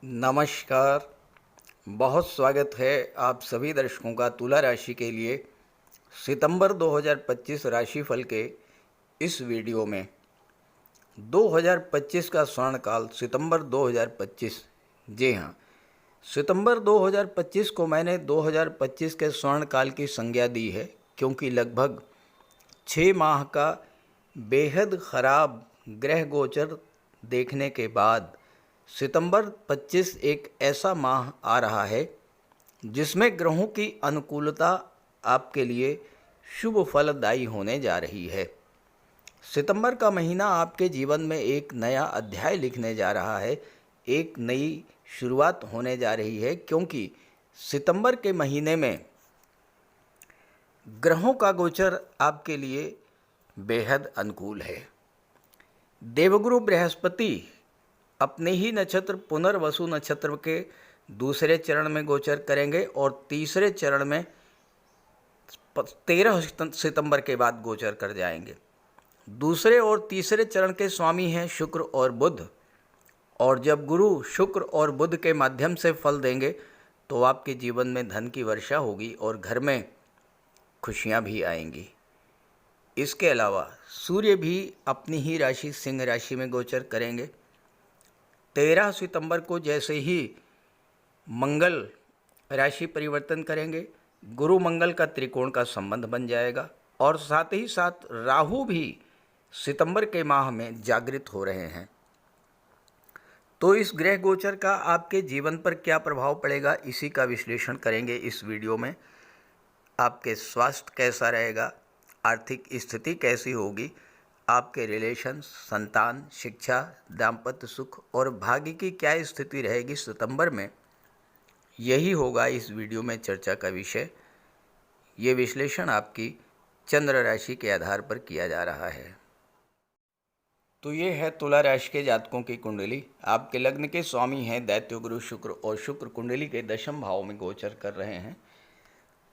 नमस्कार। बहुत स्वागत है आप सभी दर्शकों का तुला राशि के लिए सितंबर 2025 राशिफल के इस वीडियो में। 2025 का स्वर्णकाल सितंबर 2025। जी हाँ, सितंबर 2025 को मैंने 2025 के स्वर्णकाल की संज्ञा दी है, क्योंकि लगभग 6 माह का बेहद ख़राब ग्रह गोचर देखने के बाद सितंबर 25 एक ऐसा माह आ रहा है जिसमें ग्रहों की अनुकूलता आपके लिए शुभ फलदायी होने जा रही है। सितंबर का महीना आपके जीवन में एक नया अध्याय लिखने जा रहा है, एक नई शुरुआत होने जा रही है, क्योंकि सितंबर के महीने में ग्रहों का गोचर आपके लिए बेहद अनुकूल है। देवगुरु बृहस्पति अपने ही नक्षत्र पुनर्वसु नक्षत्र के दूसरे चरण में गोचर करेंगे और तीसरे चरण में 13 सितंबर के बाद गोचर कर जाएंगे। दूसरे और तीसरे चरण के स्वामी हैं शुक्र और बुध, और जब गुरु शुक्र और बुध के माध्यम से फल देंगे तो आपके जीवन में धन की वर्षा होगी और घर में खुशियां भी आएंगी। इसके अलावा सूर्य भी अपनी ही राशि सिंह राशि में गोचर करेंगे। 13 सितंबर को जैसे ही मंगल राशि परिवर्तन करेंगे, गुरु मंगल का त्रिकोण का संबंध बन जाएगा, और साथ ही साथ राहु भी सितंबर के माह में जागृत हो रहे हैं। तो इस ग्रह गोचर का आपके जीवन पर क्या प्रभाव पड़ेगा, इसी का विश्लेषण करेंगे इस वीडियो में। आपके स्वास्थ्य कैसा रहेगा, आर्थिक स्थिति कैसी होगी, आपके रिलेशन, संतान, शिक्षा, दाम्पत्य सुख और भाग्य की क्या स्थिति रहेगी सितंबर में, यही होगा इस वीडियो में चर्चा का विषय। ये विश्लेषण आपकी चंद्र राशि के आधार पर किया जा रहा है। तो ये है तुला राशि के जातकों की कुंडली। आपके लग्न के स्वामी हैं दैत्य गुरु शुक्र, और शुक्र कुंडली के दशम भाव में गोचर कर रहे हैं।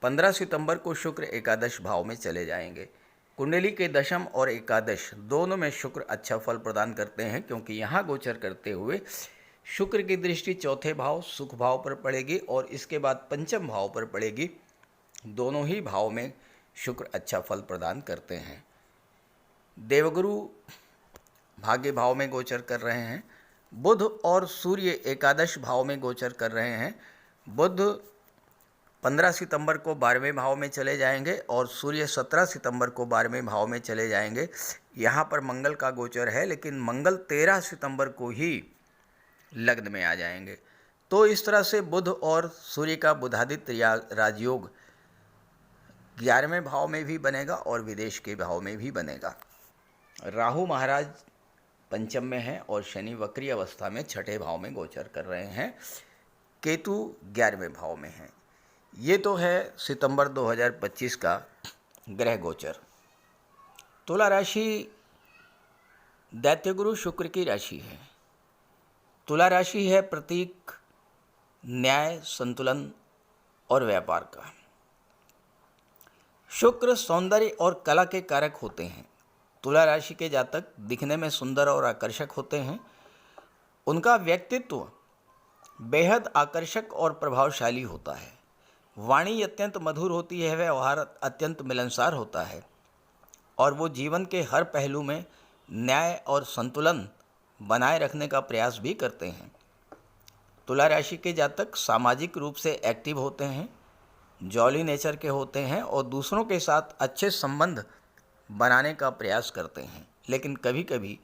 15 सितंबर को शुक्र एकादश भाव में चले जाएंगे। कुंडली के दशम और एकादश दोनों में शुक्र अच्छा फल प्रदान करते हैं, क्योंकि यहाँ गोचर करते हुए शुक्र की दृष्टि चौथे भाव सुख भाव पर पड़ेगी और इसके बाद पंचम भाव पर पड़ेगी। दोनों ही भाव में शुक्र अच्छा फल प्रदान करते हैं। देवगुरु भाग्य भाव में गोचर कर रहे हैं। बुध और सूर्य एकादश भाव में गोचर कर रहे हैं। बुध 15 सितंबर को 12वें भाव में चले जाएंगे और सूर्य 17 सितंबर को 12वें भाव में चले जाएंगे। यहाँ पर मंगल का गोचर है, लेकिन मंगल 13 सितंबर को ही लग्न में आ जाएंगे। तो इस तरह से बुध और सूर्य का बुधादित्य राजयोग 11वें भाव में भी बनेगा और विदेश के भाव में भी बनेगा। राहु महाराज पंचम में है और शनि वक्री अवस्था में छठे भाव में गोचर कर रहे हैं। केतु 11वें भाव में है। ये तो है सितंबर 2025 का ग्रह गोचर। तुला राशि दैत्यगुरु शुक्र की राशि है। तुला राशि है प्रतीक न्याय, संतुलन और व्यापार का। शुक्र सौंदर्य और कला के कारक होते हैं। तुला राशि के जातक दिखने में सुंदर और आकर्षक होते हैं। उनका व्यक्तित्व बेहद आकर्षक और प्रभावशाली होता है। वाणी अत्यंत मधुर होती है, व्यवहार अत्यंत मिलनसार होता है, और वो जीवन के हर पहलू में न्याय और संतुलन बनाए रखने का प्रयास भी करते हैं। तुला राशि के जातक सामाजिक रूप से एक्टिव होते हैं, जॉली नेचर के होते हैं और दूसरों के साथ अच्छे संबंध बनाने का प्रयास करते हैं, लेकिन कभी कभी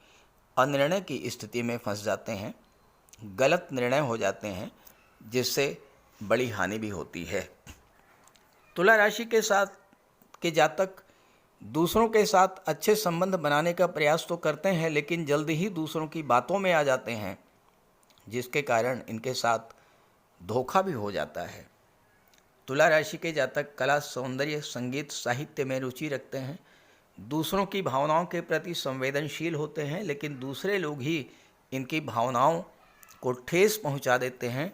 अनिर्णय की स्थिति में फंस जाते हैं, गलत निर्णय हो जाते हैं, जिससे बड़ी हानि भी होती है। तुला राशि के साथ के जातक दूसरों के साथ अच्छे संबंध बनाने का प्रयास तो करते हैं, लेकिन जल्दी ही दूसरों की बातों में आ जाते हैं, जिसके कारण इनके साथ धोखा भी हो जाता है। तुला राशि के जातक कला, सौंदर्य, संगीत, साहित्य में रुचि रखते हैं। दूसरों की भावनाओं के प्रति संवेदनशील होते हैं, लेकिन दूसरे लोग ही इनकी भावनाओं को ठेस पहुंचा देते हैं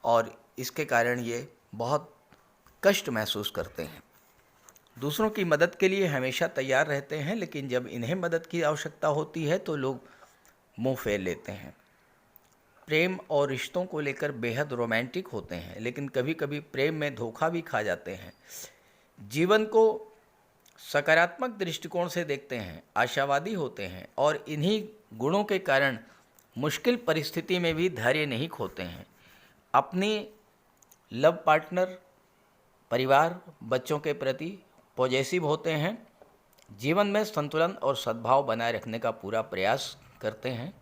और इसके कारण ये बहुत कष्ट महसूस करते हैं। दूसरों की मदद के लिए हमेशा तैयार रहते हैं, लेकिन जब इन्हें मदद की आवश्यकता होती है तो लोग मुंह फेर लेते हैं। प्रेम और रिश्तों को लेकर बेहद रोमांटिक होते हैं, लेकिन कभी कभी प्रेम में धोखा भी खा जाते हैं। जीवन को सकारात्मक दृष्टिकोण से देखते हैं, आशावादी होते हैं और इन्हीं गुणों के कारण मुश्किल परिस्थिति में भी धैर्य नहीं खोते हैं। अपनी लव पार्टनर, परिवार, बच्चों के प्रति पॉजिटिव होते हैं। जीवन में संतुलन और सद्भाव बनाए रखने का पूरा प्रयास करते हैं।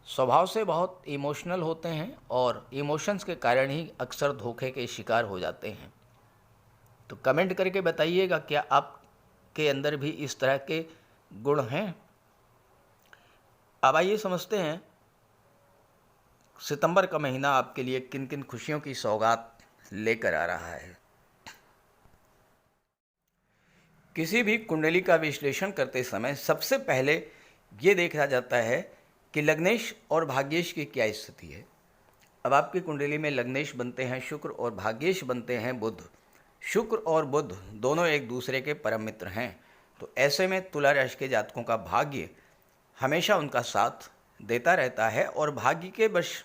स्वभाव से बहुत इमोशनल होते हैं और इमोशंस के कारण ही अक्सर धोखे के शिकार हो जाते हैं। तो कमेंट करके बताइएगा, क्या आपके अंदर भी इस तरह के गुण हैं? अब आइए समझते हैं सितंबर का महीना आपके लिए किन किन खुशियों की सौगात लेकर आ रहा है। किसी भी कुंडली का विश्लेषण करते समय सबसे पहले ये देखा जाता है कि लग्नेश और भाग्येश की क्या स्थिति है। अब आपकी कुंडली में लग्नेश बनते हैं शुक्र और भाग्येश बनते हैं बुध। शुक्र और बुध दोनों एक दूसरे के परम मित्र हैं। तो ऐसे में तुला राशि के जातकों का भाग्य हमेशा उनका साथ देता रहता है और भाग्य के वश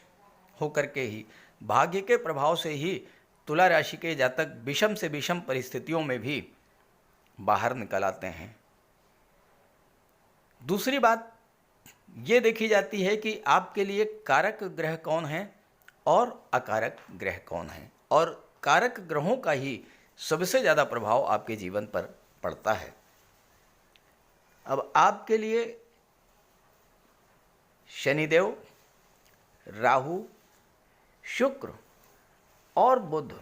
होकर के ही, भाग्य के प्रभाव से ही तुला राशि के जातक विषम से विषम परिस्थितियों में भी बाहर निकल आते हैं। दूसरी बात ये देखी जाती है कि आपके लिए कारक ग्रह कौन है और अकारक ग्रह कौन है, और कारक ग्रहों का ही सबसे ज़्यादा प्रभाव आपके जीवन पर पड़ता है। अब आपके लिए शनिदेव, राहु, शुक्र और बुध,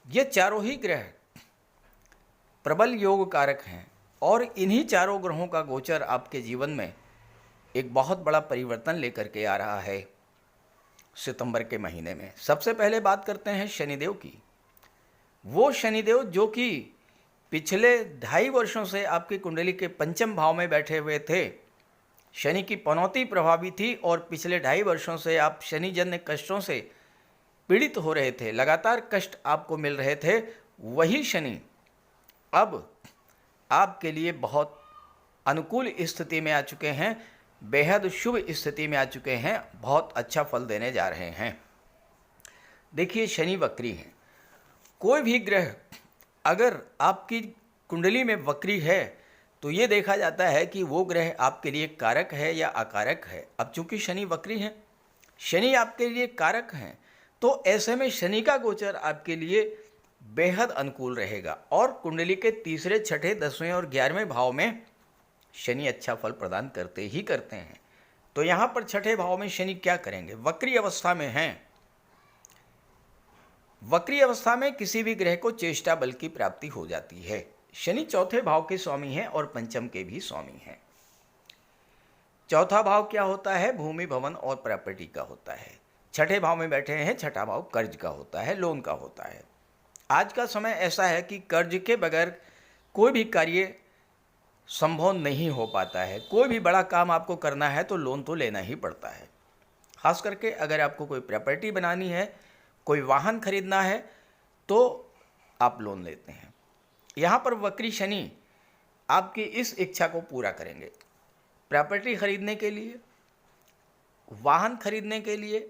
ये चारों ही ग्रह प्रबल योग कारक हैं और इन्हीं चारों ग्रहों का गोचर आपके जीवन में एक बहुत बड़ा परिवर्तन लेकर के आ रहा है सितंबर के महीने में। सबसे पहले बात करते हैं शनिदेव की। वो शनिदेव जो कि पिछले 2.5 वर्षों से आपकी कुंडली के पंचम भाव में बैठे हुए थे, शनि की पनौती प्रभावी थी और पिछले 2.5 वर्षों से आप शनिजन्य कष्टों से पीड़ित हो रहे थे, लगातार कष्ट आपको मिल रहे थे। वही शनि अब आपके लिए बहुत अनुकूल स्थिति में आ चुके हैं, बेहद शुभ स्थिति में आ चुके हैं, बहुत अच्छा फल देने जा रहे हैं। देखिए, शनि वक्री हैं। कोई भी ग्रह अगर आपकी कुंडली में वक्री है तो ये देखा जाता है कि वो ग्रह आपके लिए कारक है या अकारक है। अब चूंकि शनि वक्री हैं, शनि आपके लिए कारक हैं, तो ऐसे में शनि का गोचर आपके लिए बेहद अनुकूल रहेगा और कुंडली के तीसरे, छठे, 10वें और 11वें भाव में शनि अच्छा फल प्रदान करते ही करते हैं। तो यहाँ पर छठे भाव में शनि क्या करेंगे? वक्री अवस्था में हैं। वक्री अवस्था में किसी भी ग्रह को चेष्टा बल की प्राप्ति हो जाती है। शनि चौथे भाव के स्वामी हैं और पंचम के भी स्वामी हैं। चौथा भाव क्या होता है? भूमि, भवन और प्रॉपर्टी का होता है। छठे भाव में बैठे हैं, छठा भाव कर्ज का होता है, लोन का होता है। आज का समय ऐसा है कि कर्ज के बगैर कोई भी कार्य संभव नहीं हो पाता है। कोई भी बड़ा काम आपको करना है तो लोन तो लेना ही पड़ता है। खास करके अगर आपको कोई प्रॉपर्टी बनानी है, कोई वाहन खरीदना है, तो आप लोन लेते हैं। यहाँ पर वक्री शनि आपकी इस इच्छा को पूरा करेंगे। प्रॉपर्टी खरीदने के लिए, वाहन खरीदने के लिए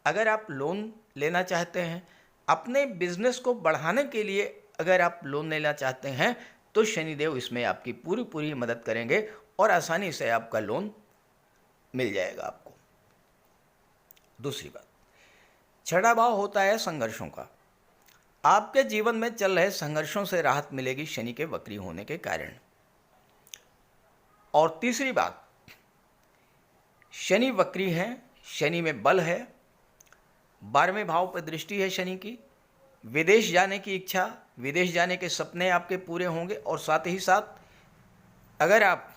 अगर आप लोन लेना चाहते हैं, अपने बिजनेस को बढ़ाने के लिए अगर आप लोन लेना चाहते हैं, तो शनिदेव इसमें आपकी पूरी पूरी मदद करेंगे और आसानी से आपका लोन मिल जाएगा आपको। दूसरी बात, छठा भाव होता है संघर्षों का। आपके जीवन में चल रहे संघर्षों से राहत मिलेगी शनि के वक्री होने के कारण। और तीसरी बात, शनि वक्री है, शनि में बल है, 12वें भाव पर दृष्टि है शनि की। विदेश जाने की इच्छा, विदेश जाने के सपने आपके पूरे होंगे। और साथ ही साथ अगर आप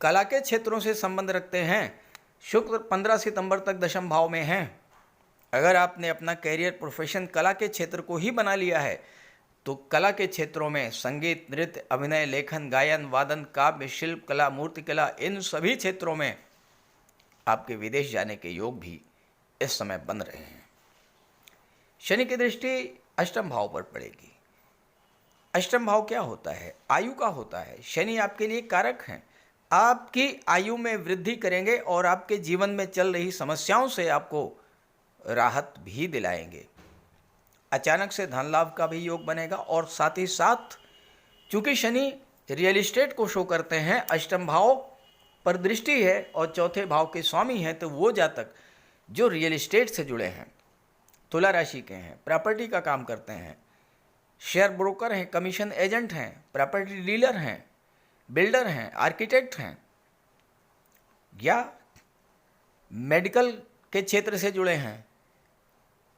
कला के क्षेत्रों से संबंध रखते हैं, शुक्र 15 सितंबर तक दशम भाव में हैं। अगर आपने अपना कैरियर, प्रोफेशन कला के क्षेत्र को ही बना लिया है, तो कला के क्षेत्रों में संगीत, नृत्य, अभिनय, लेखन, गायन, वादन, काव्य, शिल्प कला, मूर्ति कला, इन सभी क्षेत्रों में आपके विदेश जाने के योग भी इस समय बन रहे हैं। शनि की दृष्टि अष्टम भाव पर पड़ेगी। अष्टम भाव क्या होता है? आयु का होता है। शनि आपके लिए कारक हैं। आपकी आयु में वृद्धि करेंगे और आपके जीवन में चल रही समस्याओं से आपको राहत भी दिलाएंगे। अचानक से धन लाभ का भी योग बनेगा और साथ ही साथ चूंकि शनि रियल एस्टेट को शो करते हैं, अष्टम भाव पर दृष्टि है और चौथे भाव के स्वामी हैं, तो वो जातक जो रियल एस्टेट से जुड़े हैं, तुला राशि के हैं, प्रॉपर्टी का काम करते हैं, शेयर ब्रोकर हैं, कमीशन एजेंट हैं, प्रॉपर्टी डीलर हैं, बिल्डर हैं, आर्किटेक्ट हैं, या मेडिकल के क्षेत्र से जुड़े हैं,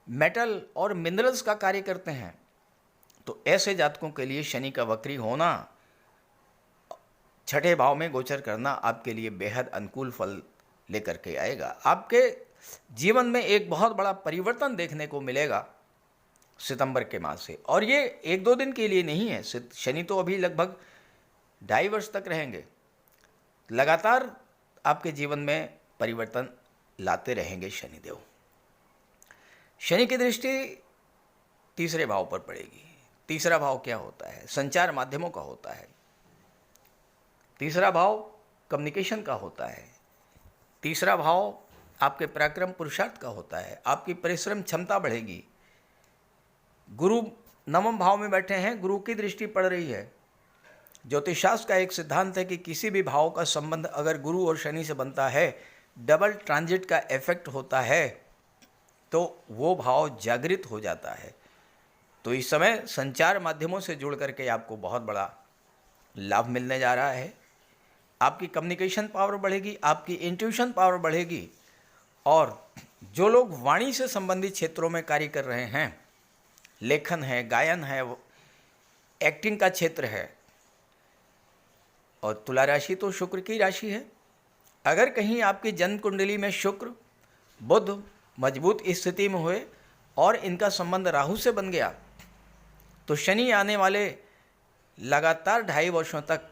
मेटल और मिनरल्स का कार्य करते हैं, तो ऐसे जातकों के लिए शनि का वक्री होना, छठे भाव में गोचर करना आपके लिए बेहद अनुकूल फल लेकर के आएगा। आपके जीवन में एक बहुत बड़ा परिवर्तन देखने को मिलेगा सितंबर के माह से, और ये एक दो दिन के लिए नहीं है। शनि तो अभी लगभग 2.5 वर्ष तक रहेंगे, लगातार आपके जीवन में परिवर्तन लाते रहेंगे शनिदेव। शनि की दृष्टि तीसरे भाव पर पड़ेगी। तीसरा भाव क्या होता है? संचार माध्यमों का होता है। तीसरा भाव कम्युनिकेशन का होता है। तीसरा भाव आपके पराक्रम पुरुषार्थ का होता है। आपकी परिश्रम क्षमता बढ़ेगी। गुरु नवम भाव में बैठे हैं, गुरु की दृष्टि पड़ रही है। ज्योतिष शास्त्र का एक सिद्धांत है कि किसी भी भाव का संबंध अगर गुरु और शनि से बनता है, डबल ट्रांजिट का इफेक्ट होता है, तो वो भाव जागृत हो जाता है। तो इस समय संचार माध्यमों से जुड़ करके आपको बहुत बड़ा लाभ मिलने जा रहा है। आपकी कम्युनिकेशन पावर बढ़ेगी, आपकी इंट्यूशन पावर बढ़ेगी, और जो लोग वाणी से संबंधित क्षेत्रों में कार्य कर रहे हैं, लेखन है, गायन है, एक्टिंग का क्षेत्र है, और तुला राशि तो शुक्र की राशि है। अगर कहीं आपकी जन्म कुंडली में शुक्र बुध मजबूत स्थिति में हुए और इनका संबंध राहु से बन गया, तो शनि आने वाले लगातार 2.5 वर्षों तक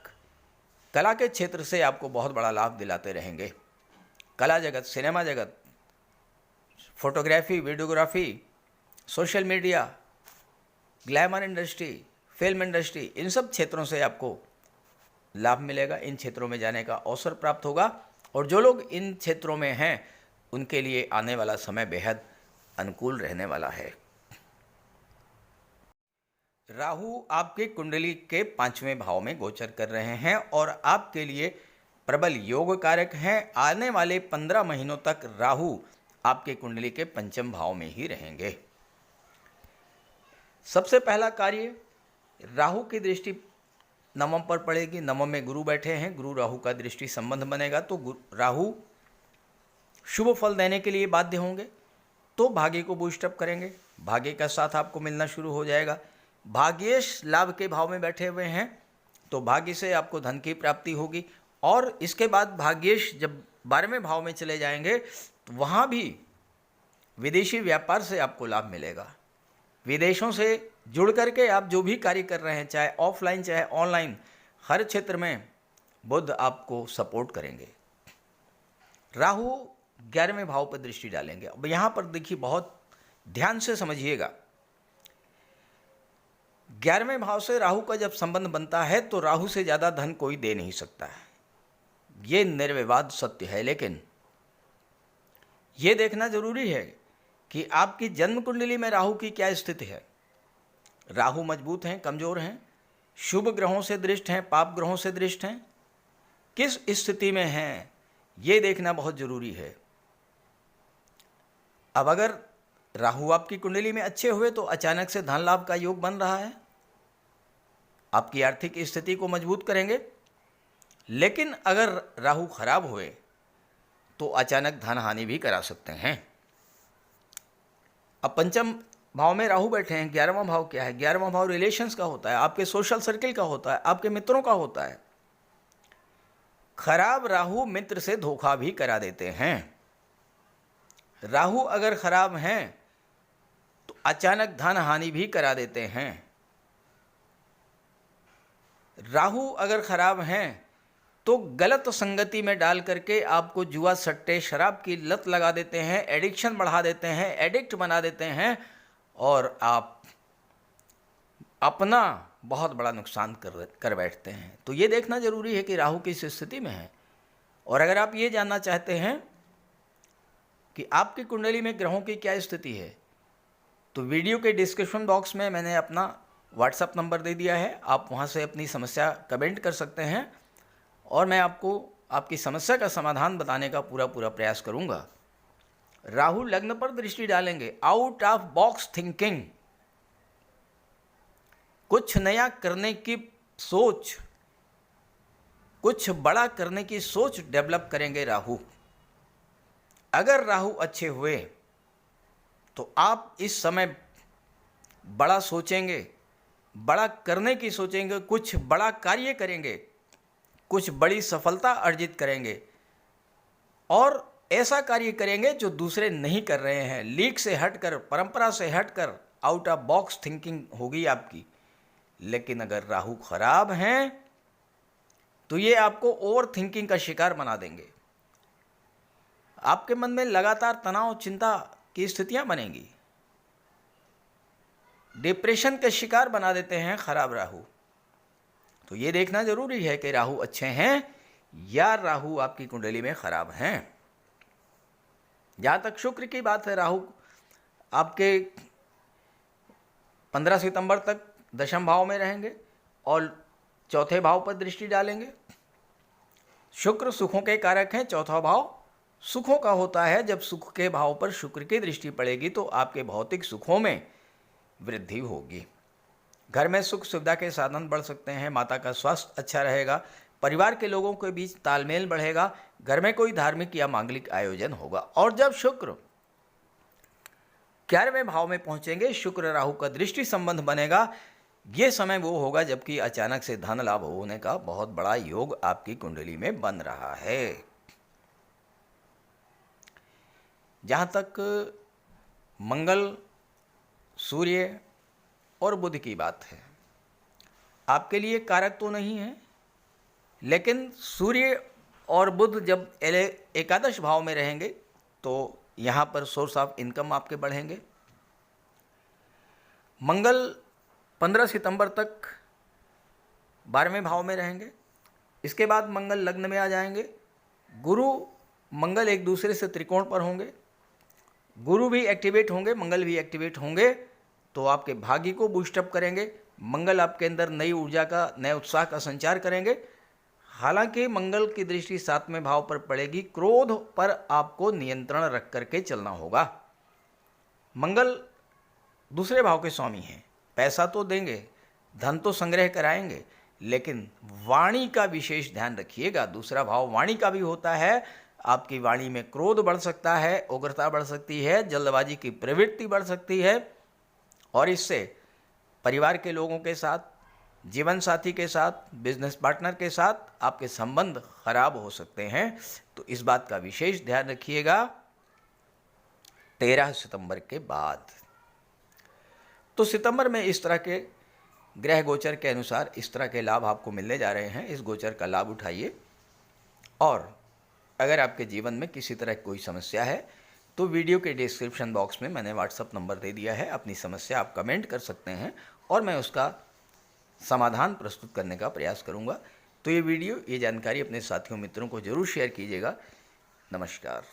कला के क्षेत्र से आपको बहुत बड़ा लाभ दिलाते रहेंगे। कला जगत, सिनेमा जगत, photography, videography, social media, glamour industry, film industry, इन सब क्षेत्रों से आपको लाभ मिलेगा। इन क्षेत्रों में जाने का अवसर प्राप्त होगा, और जो लोग इन क्षेत्रों में हैं उनके लिए आने वाला समय बेहद अनुकूल रहने वाला है। राहु आपके कुंडली के 5वें भाव में गोचर कर रहे हैं और आपके लिए प्रबल योग कारक हैं। आने वाले 15 महीनों तक राहु आपके कुंडली के 5वें भाव में ही रहेंगे। सबसे पहला कार्य, राहु की दृष्टि नवम पर पड़ेगी। नवम में गुरु बैठे हैं, गुरु राहु का दृष्टि संबंध बनेगा, तो राहु शुभ फल देने के लिए बाध्य होंगे, तो भाग्य को बूस्टअप करेंगे। भाग्य का साथ आपको मिलना शुरू हो जाएगा। भाग्येश लाभ के भाव में बैठे हुए हैं, तो भाग्य से आपको धन की प्राप्ति होगी, और इसके बाद भाग्येश जब 12वें भाव में चले जाएंगे, तो वहाँ भी विदेशी व्यापार से आपको लाभ मिलेगा। विदेशों से जुड़ करके आप जो भी कार्य कर रहे हैं, चाहे ऑफलाइन चाहे ऑनलाइन, हर क्षेत्र में बुध आपको सपोर्ट करेंगे। राहु 11वें भाव पर दृष्टि डालेंगे। अब यहाँ पर देखिए, बहुत ध्यान से समझिएगा। 11वें भाव से राहु का जब संबंध बनता है, तो राहु से ज़्यादा धन कोई दे नहीं सकता है, ये निर्विवाद सत्य है। लेकिन ये देखना जरूरी है कि आपकी जन्म कुंडली में राहु की क्या स्थिति है। राहु मजबूत हैं, कमजोर हैं, शुभ ग्रहों से दृष्ट हैं, पाप ग्रहों से दृष्ट हैं, किस स्थिति में हैं, ये देखना बहुत जरूरी है। अब अगर राहु आपकी कुंडली में अच्छे हुए, तो अचानक से धन लाभ का योग बन रहा है, आपकी आर्थिक स्थिति को मजबूत करेंगे। लेकिन अगर राहु खराब हुए, तो अचानक धन हानि भी करा सकते हैं। अब 5वें भाव में राहु बैठे हैं। 11वां भाव क्या है? 11वां भाव रिलेशंस का होता है, आपके सोशल सर्किल का होता है, आपके मित्रों का होता है। खराब राहु मित्र से धोखा भी करा देते हैं। राहु अगर खराब हैं, तो अचानक धन हानि भी करा देते हैं। राहु अगर खराब हैं, तो गलत संगति में डाल करके आपको जुआ, सट्टे, शराब की लत लगा देते हैं, एडिक्शन बढ़ा देते हैं, एडिक्ट बना देते हैं, और आप अपना बहुत बड़ा नुकसान कर बैठते हैं। तो ये देखना जरूरी है कि राहु किस स्थिति में है। और अगर आप ये जानना चाहते हैं कि आपकी कुंडली में ग्रहों की क्या स्थिति है, तो वीडियो के डिस्क्रिप्शन बॉक्स में मैंने अपना व्हाट्सएप नंबर दे दिया है। आप वहाँ से अपनी समस्या कमेंट कर सकते हैं और मैं आपको आपकी समस्या का समाधान बताने का पूरा प्रयास करूँगा। राहु लग्न पर दृष्टि डालेंगे, आउट ऑफ बॉक्स थिंकिंग, कुछ नया करने की सोच, कुछ बड़ा करने की सोच डेवलप करेंगे राहु। अगर राहु अच्छे हुए तो आप इस समय बड़ा सोचेंगे, बड़ा करने की सोचेंगे, कुछ बड़ा कार्य करेंगे, कुछ बड़ी सफलता अर्जित करेंगे और ऐसा कार्य करेंगे जो दूसरे नहीं कर रहे हैं। लीक से हटकर, परंपरा से हटकर आउट ऑफ बॉक्स थिंकिंग होगी आपकी। लेकिन अगर राहु खराब हैं तो ये आपको ओवर थिंकिंग का शिकार बना देंगे। आपके मन में लगातार तनाव, चिंता की स्थितियां बनेंगी, डिप्रेशन के शिकार बना देते हैं खराब राहु। तो ये देखना जरूरी है कि राहु अच्छे हैं या राहु आपकी कुंडली में खराब हैं। जहां तक शुक्र की बात है, राहु आपके 15 सितंबर तक दशम भाव में रहेंगे और चौथे भाव पर दृष्टि डालेंगे। शुक्र सुखों के कारक हैं, चौथा भाव सुखों का होता है। जब सुख के भाव पर शुक्र की दृष्टि पड़ेगी तो आपके भौतिक सुखों में वृद्धि होगी। घर में सुख सुविधा के साधन बढ़ सकते हैं, माता का स्वास्थ्य अच्छा रहेगा, परिवार के लोगों के बीच तालमेल बढ़ेगा, घर में कोई धार्मिक या मांगलिक आयोजन होगा। और जब शुक्र 11वें भाव में पहुंचेंगे, शुक्र राहु का दृष्टि संबंध बनेगा। ये समय वो होगा जबकि अचानक से धन लाभ होने का बहुत बड़ा योग आपकी कुंडली में बन रहा है। जहाँ तक मंगल, सूर्य और बुध की बात है, आपके लिए कारक तो नहीं है, लेकिन सूर्य और बुध जब एकादश भाव में रहेंगे तो यहाँ पर सोर्स ऑफ इनकम आपके बढ़ेंगे। मंगल 15 सितंबर तक 12वें भाव में रहेंगे, इसके बाद मंगल लग्न में आ जाएंगे। गुरु मंगल एक दूसरे से त्रिकोण पर होंगे, गुरु भी एक्टिवेट होंगे, मंगल भी एक्टिवेट होंगे, तो आपके भाग्य को बूस्टअप करेंगे। मंगल आपके अंदर नई ऊर्जा का, नए उत्साह का संचार करेंगे। हालांकि मंगल की दृष्टि 7वें भाव पर पड़ेगी, क्रोध पर आपको नियंत्रण रख करके चलना होगा। मंगल दूसरे भाव के स्वामी हैं, पैसा तो देंगे, धन तो संग्रह कराएंगे, लेकिन वाणी का विशेष ध्यान रखिएगा। दूसरा भाव वाणी का भी होता है। आपकी वाणी में क्रोध बढ़ सकता है, उग्रता बढ़ सकती है, जल्दबाजी की प्रवृत्ति बढ़ सकती है और इससे परिवार के लोगों के साथ, जीवन साथी के साथ, बिजनेस पार्टनर के साथ आपके संबंध खराब हो सकते हैं। तो इस बात का विशेष ध्यान रखिएगा 13 सितंबर के बाद। तो सितंबर में इस तरह के ग्रह गोचर के अनुसार इस तरह के लाभ आपको मिलने जा रहे हैं। इस गोचर का लाभ उठाइए और अगर आपके जीवन में किसी तरह की कोई समस्या है तो वीडियो के डिस्क्रिप्शन बॉक्स में मैंने व्हाट्सअप नंबर दे दिया है। अपनी समस्या आप कमेंट कर सकते हैं और मैं उसका समाधान प्रस्तुत करने का प्रयास करूंगा। तो ये वीडियो, ये जानकारी अपने साथियों मित्रों को ज़रूर शेयर कीजिएगा। नमस्कार।